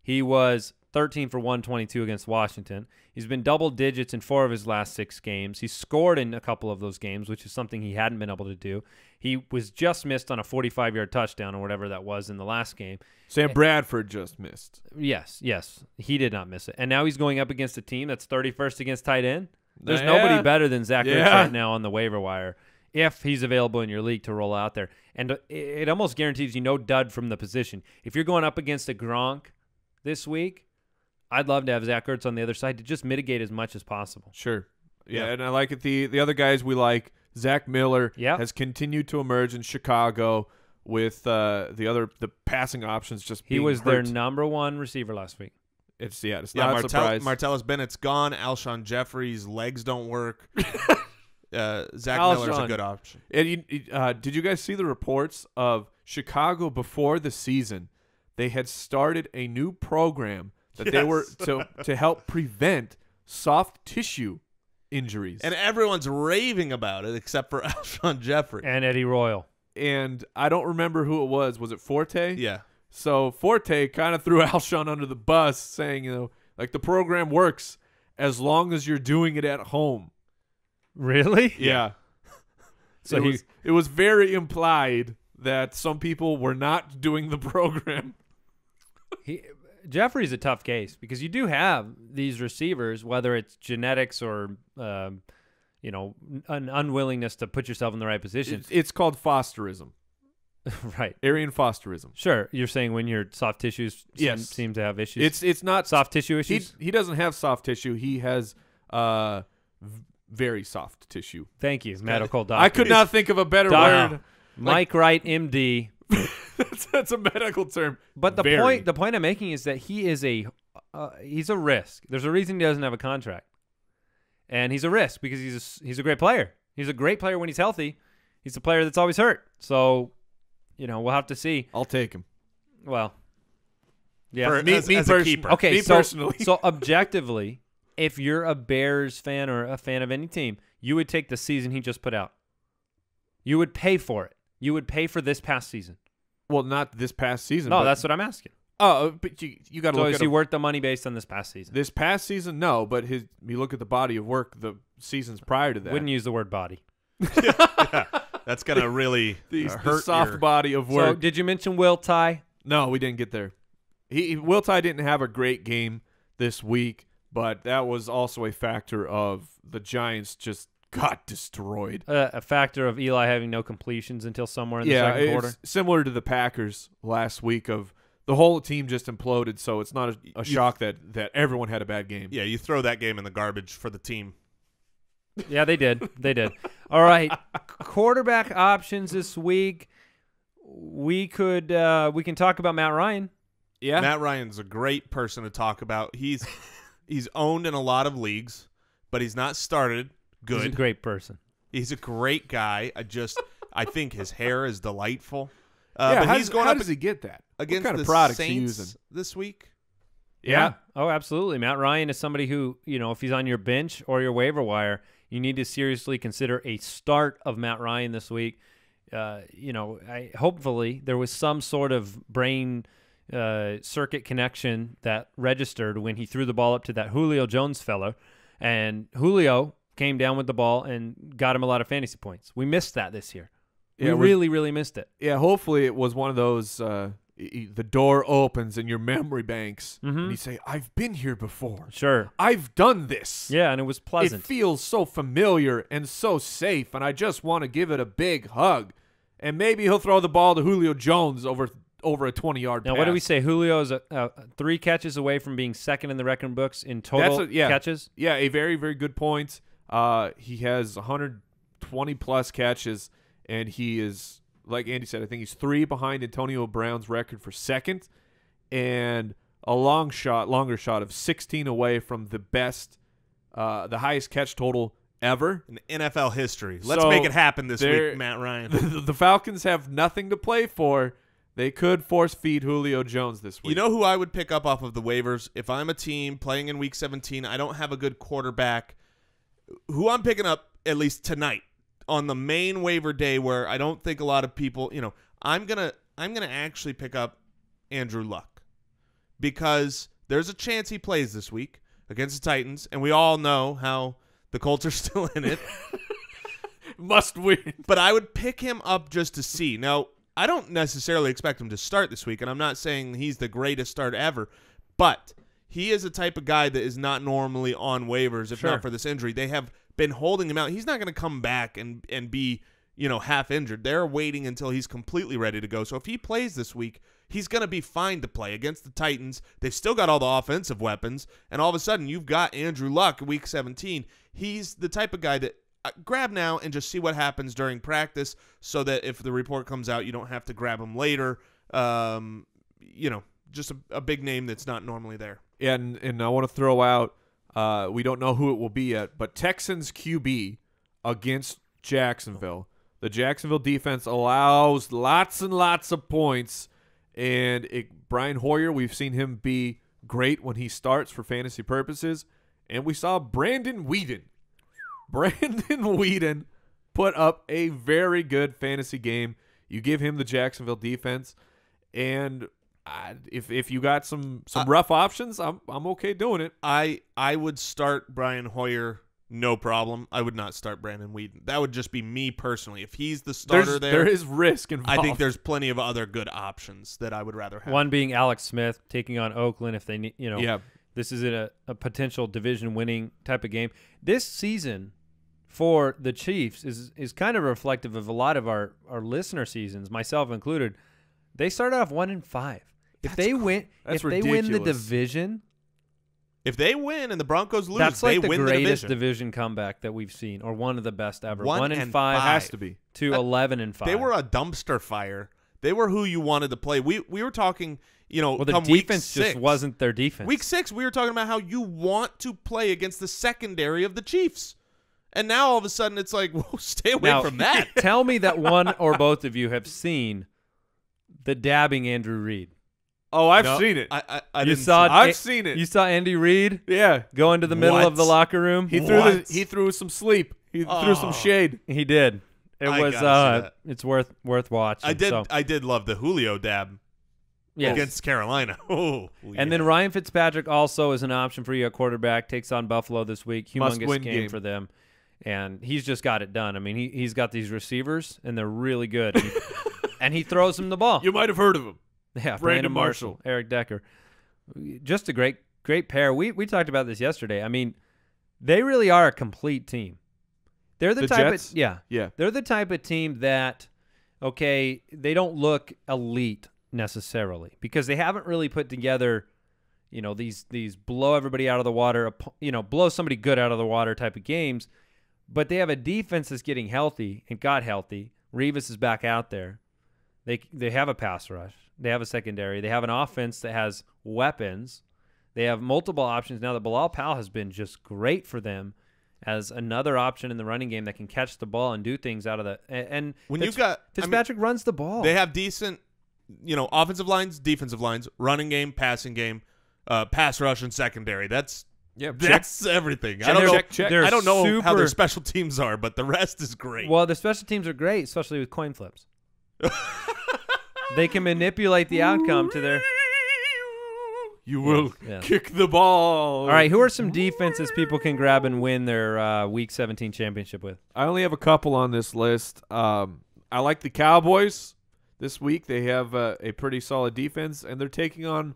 He was 13 for 122 against Washington. He's been double digits in 4 of his last 6 games. He's scored in a couple of those games, which is something he hadn't been able to do. He was just missed on a 45-yard touchdown or whatever that was in the last game. Sam Bradford just missed. Yes. He did not miss it. And now he's going up against a team that's 31st against tight end. There's nobody better than Zach Ertz right now on the waiver wire if he's available in your league to roll out there. And it almost guarantees you no dud from the position. If you're going up against a Gronk this week, I'd love to have Zach Ertz on the other side to just mitigate as much as possible. Sure. Yeah, and I like it. The other guys we like, Zach Miller has continued to emerge in Chicago with the passing options just being He was hurt. their number 1 receiver last week. It's not a surprise. Martellus Bennett's gone. Alshon Jeffrey's legs don't work. Zach Miller's a good option. And did you guys see the reports of Chicago before the season? They had started a new program that they were to help prevent soft tissue injuries. And everyone's raving about it except for Alshon Jeffrey. And Eddie Royal. And I don't remember who it was. Was it Forte? Yeah. So Forte kind of threw Alshon under the bus, saying, like the program works as long as you're doing it at home. Really? Yeah. So it was very implied that some people were not doing the program. Jeffrey's a tough case because you do have these receivers, whether it's genetics or an unwillingness to put yourself in the right position. It's called fosterism. Right. Aryan fosterism. Sure. You're saying when your soft tissues seem to have issues. It's not soft tissue issues. He doesn't have soft tissue. He has very soft tissue. Thank you, medical doctor. I could not think of a better word. Mike Wright, MD. That's a medical term. But the point I'm making is that he is he's a risk. There's a reason he doesn't have a contract, and he's a risk because he's a great player. He's a great player when he's healthy. He's a player that's always hurt. So, we'll have to see. I'll take him. Well, yeah, me as a keeper. Okay, me personally. So objectively, if you're a Bears fan or a fan of any team, you would take the season he just put out. You would pay for it. You would pay for this past season. Well, not this past season. No, that's what I'm asking. Oh, but you got to So look is at he worth the money based on this past season? this past season. No, but you look at the body of work the seasons prior to that. Wouldn't use the word body. Yeah, that's gonna really the hurt soft your... body of So work. did you mention Will Tye? No, we didn't get there. Will Tye didn't have a great game this week, but that was also a factor of the Giants just got destroyed. A factor of Eli having no completions until somewhere in the second quarter. It's similar to the Packers last week of the whole team just imploded, so it's not a shock that everyone had a bad game. Yeah, you throw that game in the garbage for the team. Yeah, they did. They did. All right, quarterback options this week. We can talk about Matt Ryan. Yeah, Matt Ryan's a great person to talk about. He's owned in a lot of leagues, but he's not started. Good. He's a great person. He's a great guy. I think his hair is delightful. yeah. But he's going how up does he get that? against what kind the of products Saints he using? this week. Yeah. Oh, absolutely. Matt Ryan is somebody who, if he's on your bench or your waiver wire, you need to seriously consider a start of Matt Ryan this week. Hopefully there was some sort of brain circuit connection that registered when he threw the ball up to that Julio Jones fellow, and Julio came down with the ball and got him a lot of fantasy points. We missed that this year. Yeah, we really, really missed it. Yeah, hopefully it was one of those the door opens in your memory banks and you say, I've been here before. Sure. I've done this. Yeah, and it was pleasant. It feels so familiar and so safe, and I just want to give it a big hug. And maybe he'll throw the ball to Julio Jones over a 20-yard pass. Now, what do we say? Julio is 3 catches away from being second in the record books in total catches? Yeah, a very, very good point. He has 120-plus catches, and he is, like Andy said, I think he's 3 behind Antonio Brown's record for second, and a longer shot of 16 away from the best, the highest catch total ever in NFL history. Let's So make it happen this week, Matt Ryan. the Falcons have nothing to play for. They could force feed Julio Jones this week. You know who I would pick up off of the waivers? If I'm a team playing in Week 17, I don't have a good quarterback. Who I'm picking up, at least tonight, on the main waiver day where I don't think a lot of people, I'm gonna actually pick up Andrew Luck, because there's a chance he plays this week against the Titans, and we all know how the Colts are still in it. Must win. But I would pick him up just to see. Now, I don't necessarily expect him to start this week, and I'm not saying he's the greatest start ever, but he is a type of guy that is not normally on waivers if not for this injury. They have been holding him out. He's not going to come back and be, half injured. They're waiting until he's completely ready to go. So if he plays this week, he's going to be fine to play against the Titans. They've still got all the offensive weapons, and all of a sudden you've got Andrew Luck Week 17. He's the type of guy that grab now and just see what happens during practice, so that if the report comes out, you don't have to grab him later. Just a big name that's not normally there. Yeah, and I want to throw out, we don't know who it will be yet, but Texans QB against Jacksonville. The Jacksonville defense allows lots and lots of points, and Brian Hoyer, we've seen him be great when he starts for fantasy purposes, and we saw Brandon Weeden put up a very good fantasy game. You give him the Jacksonville defense, and if you got some rough options, I'm okay doing it. I would start Brian Hoyer no problem. I would not start Brandon Whedon. That would just be me personally. If he's the starter There is risk involved. I think there's plenty of other good options that I would rather have. One being Alex Smith taking on Oakland if they need, Yeah. this is a potential division-winning type of game. This season for the Chiefs is kind of reflective of a lot of our listener seasons, myself included. They started off 1-5. If they win the division, if they win and the Broncos lose, that's they like the win greatest the division comeback that we've seen, or one of the best ever. 1-5 has to be to 11-5. They were a dumpster fire. They were who you wanted to play. We were talking, well, the come defense week 6, just wasn't their defense. Week 6, we were talking about how you want to play against the secondary of the Chiefs. And now all of a sudden it's like, well, stay away from that. Tell me that one or both of you have seen the dabbing Andrew Reid. Oh, I've seen it. I You didn't saw see it. I've seen it. You saw Andy Reid Yeah. go into the middle What? of the locker room? He threw some sleep. He threw some shade. He did. It I was gotta see that. it's worth watching. I did love the Julio dab Yes. against Carolina. Oh, And then Ryan Fitzpatrick also is an option for you at quarterback. Takes on Buffalo this week. Humongous Must-win game for them. And he's just got it done. I mean, he's got these receivers, and they're really good. And he throws them the ball. You might have heard of him. Yeah, Brandon Marshall, Eric Decker. Just a great pair. We talked about this yesterday. I mean, they really are a complete team. They're the type Jets? of Yeah. They're the type of team that they don't look elite necessarily because they haven't really put together, these blow everybody out of the water, blow somebody good out of the water type of games. But they have a defense that's getting healthy and got healthy. Revis is back out there. They have a pass rush. They have a secondary. They have an offense that has weapons. They have multiple options now that Bilal Powell has been just great for them as another option in the running game that can catch the ball and do things out of the and when Fitzpatrick runs the ball. They have decent, offensive lines, defensive lines, running game, passing game, pass rush, and secondary. That's everything. I don't know how their special teams are, but the rest is great. Well, the special teams are great, especially with coin flips. They can manipulate the outcome to their. You will Yes. kick the ball. All right, who are some defenses people can grab and win their Week 17 championship with? I only have a couple on this list. I like the Cowboys this week. They have a pretty solid defense, and they're taking on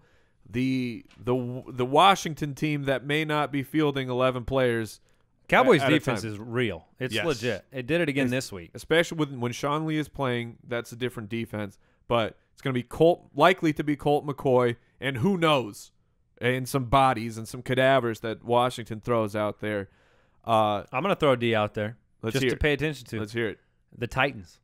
the Washington team that may not be fielding 11 players. Cowboys at a defense time. is real. It's Yes. legit. It did it again this week. Especially when Sean Lee is playing, that's a different defense. But it's going to be likely to be Colt McCoy, and who knows, and some bodies and some cadavers that Washington throws out there. I'm going to throw D out there Let's just hear to it. pay attention to. Let's hear it. The Titans.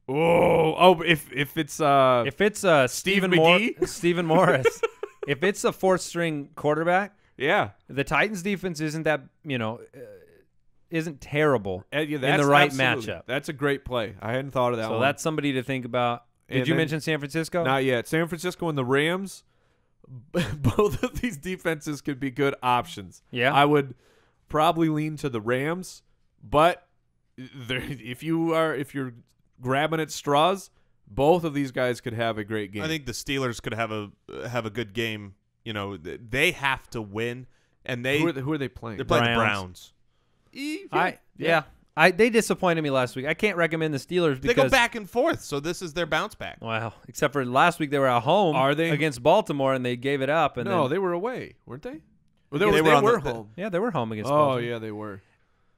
If it's Stephen McGee? Stephen Morris. If it's a fourth string quarterback, yeah, the Titans defense isn't that, isn't terrible yeah, in that's the right absolutely- matchup. That's a great play. I hadn't thought of that So one. that's somebody to think about. Did And you then- mention San Francisco? Not yet. San Francisco and the Rams, both of these defenses could be good options. Yeah. I would probably lean to the Rams, but if you're grabbing at straws, both of these guys could have a great game. I think the Steelers could have a good game. They have to win, and who are they playing? they're playing Browns. the Browns. They disappointed me last week. I can't recommend the Steelers because They go back and forth, so this is their bounce back. Wow, except for last week they were at home Are they? against Baltimore and they gave it up. And No, then, they were away, weren't they? Or Yeah, they they were on were the- home. yeah, they were home against Oh Baltimore. yeah, they were.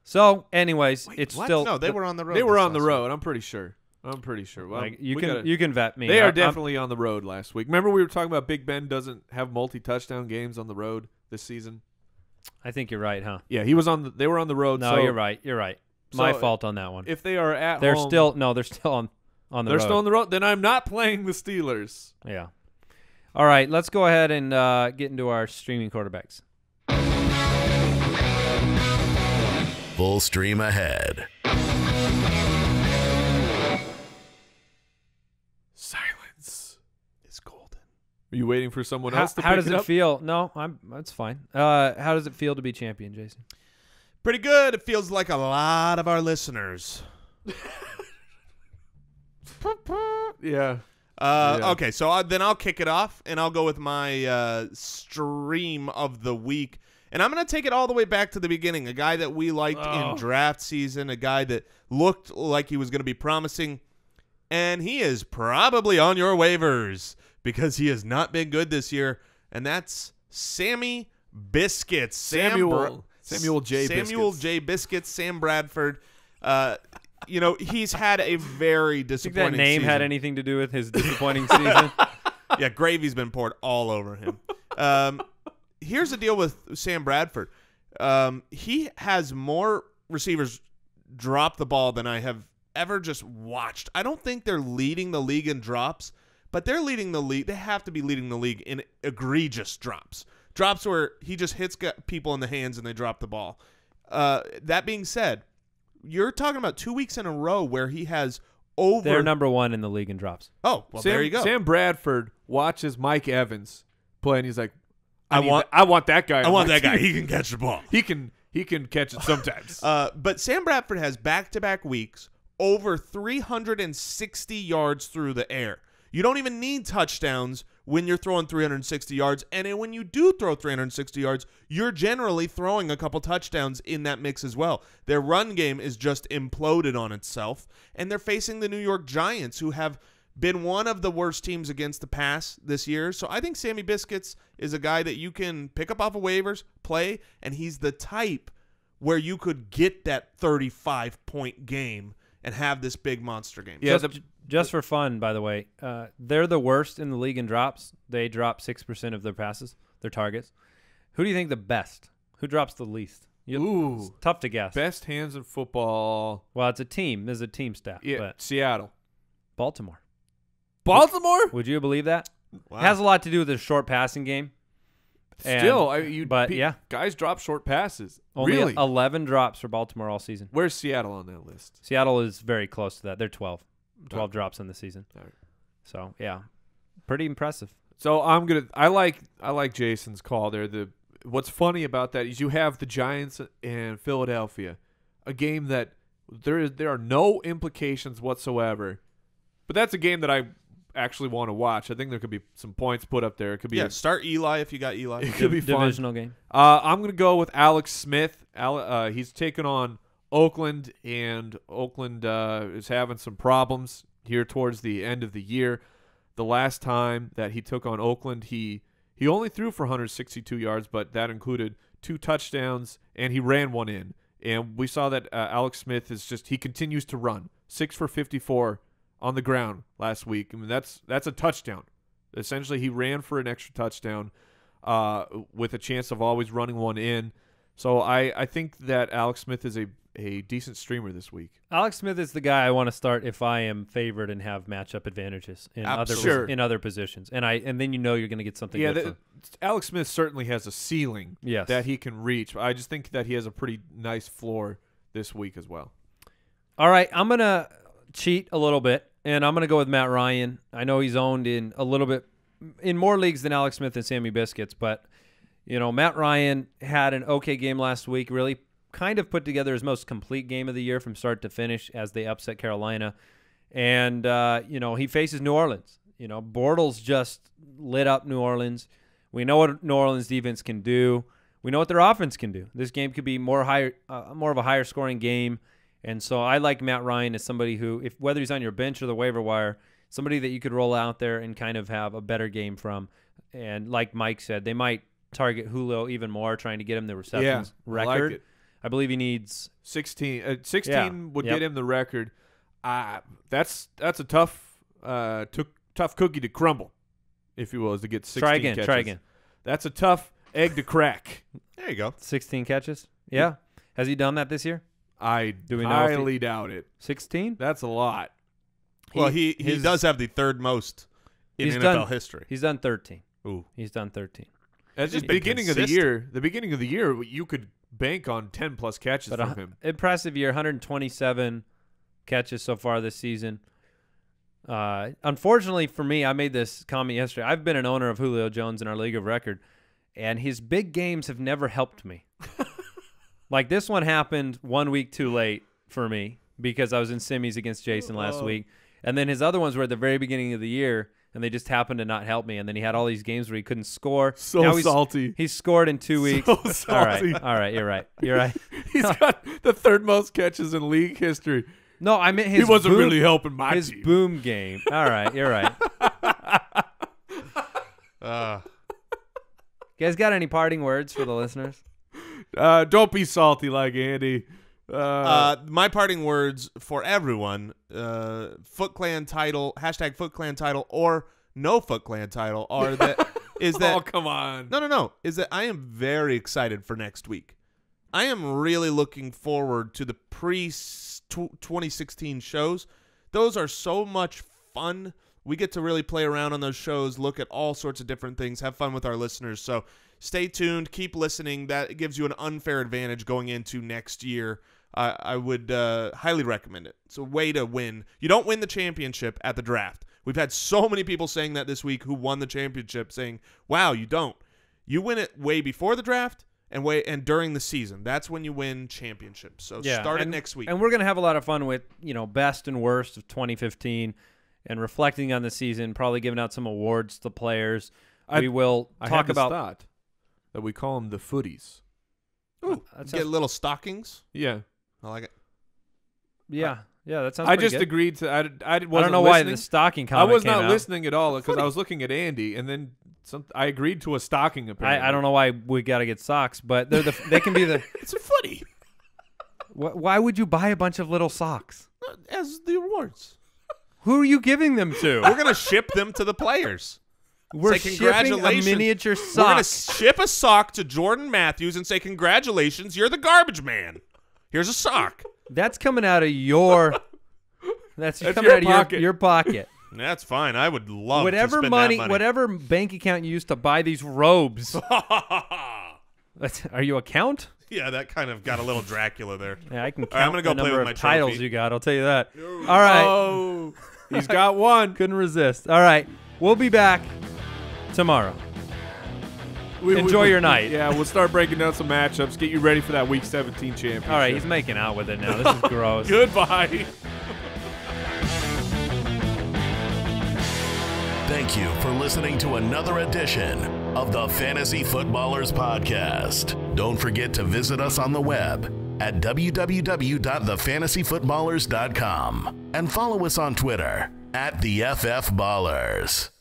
So, anyways, it's what? still No, they were on the road. They were this on the last road. I'm pretty sure. Well, like, you we can gotta- you can vet me. They are I'm- definitely on the road last week. Remember we were talking about Big Ben doesn't have multi-touchdown games on the road this season? I think you're right, huh? Yeah, they were on the road. No, so you're right. You're right. My so fault on that one. If they are at They're home, still they're still on the they're road. still on the road, then I'm not playing the Steelers. Yeah. All right, let's go ahead and get into our streaming quarterbacks. Full stream ahead. Silence. It's golden. Are you waiting for someone else to How pick does it up? feel? No, that's fine. How does it feel to be champion, Jason? Pretty good. It feels like a lot of our listeners. Yeah. Okay, so then I'll kick it off, and I'll go with my stream of the week. And I'm going to take it all the way back to the beginning. A guy that we liked in draft season, a guy that looked like he was going to be promising, and he is probably on your waivers because he has not been good this year, and that's Sammy Biscuits. Samuel J. Biscuits, Sam Bradford. He's had a very disappointing Think that name season. had anything to do with his disappointing season? Yeah, gravy's been poured all over him. Here's the deal with Sam Bradford. He has more receivers drop the ball than I have ever just watched. I don't think they're leading the league in drops, but they're leading the league. They have to be leading the league in egregious drops. Drops where he just hits people in the hands and they drop the ball. That being said, you're talking about 2 weeks in a row where he has over. They're number 1 in the league in drops. Oh, well, there you go. Sam Bradford watches Mike Evans play, and he's like, I want that guy. I want that guy. He can catch the ball. He can catch it sometimes. But Sam Bradford has back-to-back weeks over 360 yards through the air. You don't even need touchdowns when you're throwing 360 yards. And when you do throw 360 yards, you're generally throwing a couple touchdowns in that mix as well. Their run game is just imploded on itself. And they're facing the New York Giants, who have been one of the worst teams against the pass this year. So I think Sammy Biscuits is a guy that you can pick up off of waivers, play, and he's the type where you could get that 35-point game and have this big monster game. Yeah, just for fun, by the way, they're the worst in the league in drops. They drop 6% of their passes, their targets. Who do you think the best? Who drops the least? It's tough to guess. Best hands in football. Well, it's a team. There's a team stat. Yeah, but Seattle. Baltimore. Would you believe that? Wow. It has a lot to do with the short passing game. Still, guys drop short passes. Only really? 11 drops for Baltimore all season. Where's Seattle on that list? Seattle is very close to that. They're 12 drops in the season. All right. So, yeah, pretty impressive. So I like Jason's call there. What's funny about that is you have the Giants and Philadelphia, a game that there are no implications whatsoever. But that's a game that I actually want to watch. I think there could be some points put up there. It could be start Eli if you got Eli. It could be fun. Divisional game. I'm going to go with Alex Smith. He's taken on Oakland, and Oakland is having some problems here towards the end of the year. The last time that he took on Oakland, he only threw for 162 yards, but that included 2 touchdowns, and he ran one in. And we saw that Alex Smith he continues to run. 6 for 54 on the ground last week. I mean, that's a touchdown. Essentially, he ran for an extra touchdown with a chance of always running one in. So I think that Alex Smith is a decent streamer this week. Alex Smith is the guy I want to start if I am favored and have matchup advantages in other positions. And then you're going to get something good. Alex Smith certainly has a ceiling that he can reach. I just think that he has a pretty nice floor this week as well. All right, I'm going to cheat a little bit, and I'm going to go with Matt Ryan. I know he's owned in more leagues than Alex Smith and Sammy Biscuits, but Matt Ryan had an okay game last week, really kind of put together his most complete game of the year from start to finish as they upset Carolina. And, he faces New Orleans. Bortles just lit up New Orleans. We know what New Orleans defense can do. We know what their offense can do. This game could be more of a higher scoring game. And so I like Matt Ryan as somebody who, whether he's on your bench or the waiver wire, somebody that you could roll out there and kind of have a better game from. And like Mike said, they might target Julio even more, trying to get him the receptions record. I like it. I believe he needs 16. 16 would get him the record. That's a tough cookie to crumble, if you will, is to get 16 catches. Try again. That's a tough egg to crack. There you go. 16 catches? Yeah. Has he done that this year? I highly doubt it. 16? That's a lot. Well, he does have the third most in NFL history. He's done 13. Ooh. He's done 13. At the beginning of the year, you could bank on 10-plus catches from him. Impressive year, 127 catches so far this season. Unfortunately for me, I made this comment yesterday. I've been an owner of Julio Jones in our league of record, and his big games have never helped me. Like this one happened 1 week too late for me because I was in semis against Jason last week. And then his other ones were at the very beginning of the year, and they just happened to not help me. And then he had all these games where he couldn't score. So now salty. He's scored in 2 weeks. So salty. All right. You're right. You're right. He's got the third most catches in league history. No, I meant his. He wasn't boom, really helping my his team. boom game. All right. You're right. You guys got any parting words for the listeners? Don't be salty like Andy. My parting words for everyone: Foot Clan title, hashtag Foot Clan title, or no Foot Clan title, are that is that? Oh, come on. No. Is that I am very excited for next week. I am really looking forward to the pre-2016 shows. Those are so much fun. We get to really play around on those shows, look at all sorts of different things, have fun with our listeners. So stay tuned, keep listening. That gives you an unfair advantage going into next year. I would highly recommend it. It's a way to win. You don't win the championship at the draft. We've had so many people saying that this week who won the championship, saying, wow, you don't. You win it way before the draft and during the season. That's when you win championships. So start it next week. And we're going to have a lot of fun with, best and worst of 2015 and reflecting on the season, probably giving out some awards to players. We will talk about thought that we call them the footies. Ooh, get little stockings. Yeah. I like it. Yeah, that sounds I pretty just good. agreed to. I don't know why the stocking comment I was came not out. listening at all because I was looking at Andy, and then I agreed to a stocking. Apparently, I don't know why we got to get socks, but they can be the. It's a footy. Why would you buy a bunch of little socks? As the awards. Who are you giving them to? We're going to ship them to the players. We're say shipping a congratulations. miniature We're going to sock. ship a sock to Jordan Matthews and say, congratulations, you're the garbage man. Here's a sock. That's coming out of your. That's coming your out of pocket. your pocket. That's fine. I would love Whatever to spend money, that money. whatever bank account you used to buy these robes. Are you a count? Yeah, that kind of got a little Dracula there. Yeah, I can count I'm gonna go the play number with of my titles trophy. you got. I'll tell you that. All right. Oh, he's got one. Couldn't resist. All right. We'll be back tomorrow. Enjoy your night. Yeah, we'll start breaking down some matchups. Get you ready for that Week 17 championship. All right. He's making out with it now. This is gross. Goodbye. Thank you for listening to another edition of the Fantasy Footballers Podcast. Don't forget to visit us on the web at www.thefantasyfootballers.com and follow us on Twitter @TheFFBallers.